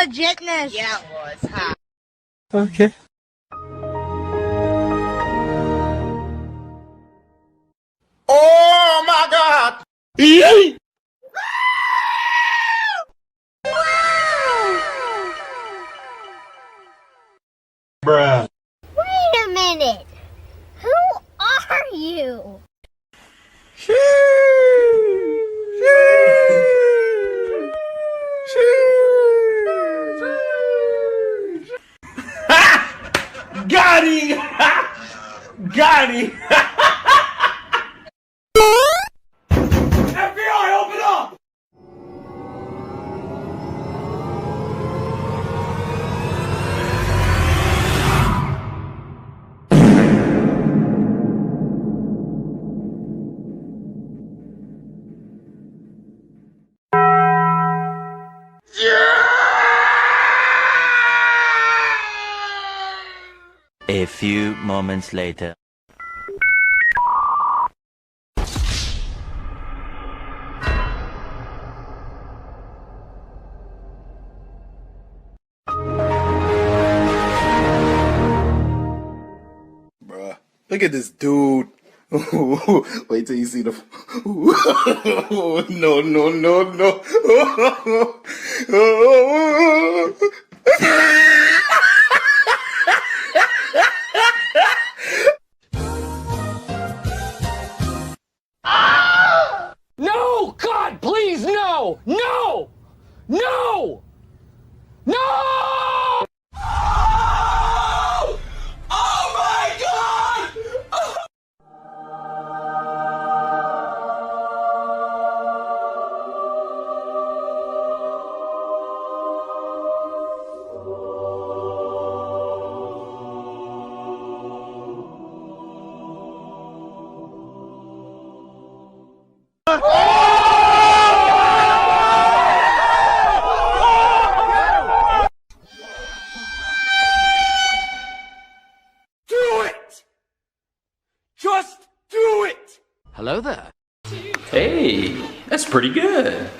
legitness. Yeah, it was, huh? Okay. Oh my God! Yay! Bruh. Wait a minute. Who are you? Got him! Got him! FBI, open up! A few moments later. Bruh, look at this dude. Wait till you see the. No, no, no, no. No! God, please, no! No! No! No! Oh my God! Do it! Just do it! Hello there. Hey, that's pretty good.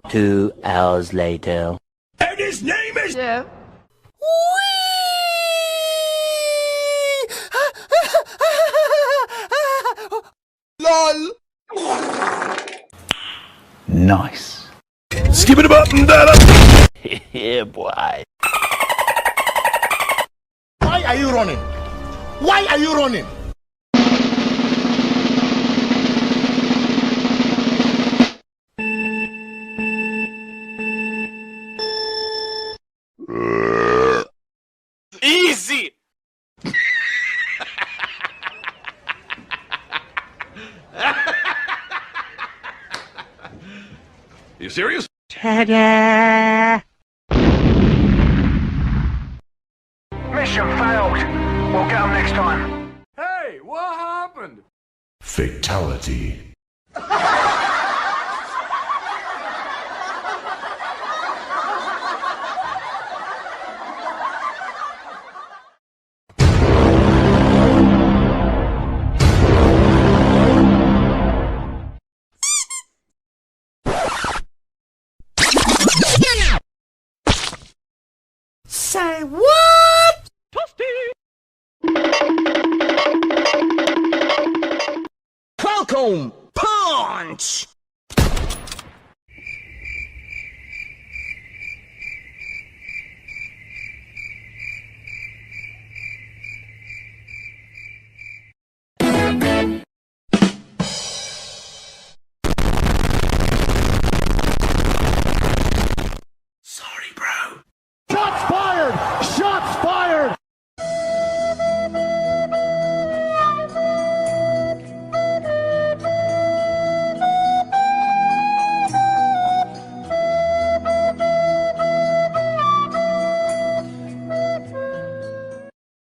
2 hours later. And his name is. Yeah. LOL. Nice. Skip it up and down. Yeah, boy. Why are you running? Why are you running? Easy! You serious? Ta-da! Mission failed. We'll get them next time. Hey, what happened? Fatality. Say what? Falcon punch!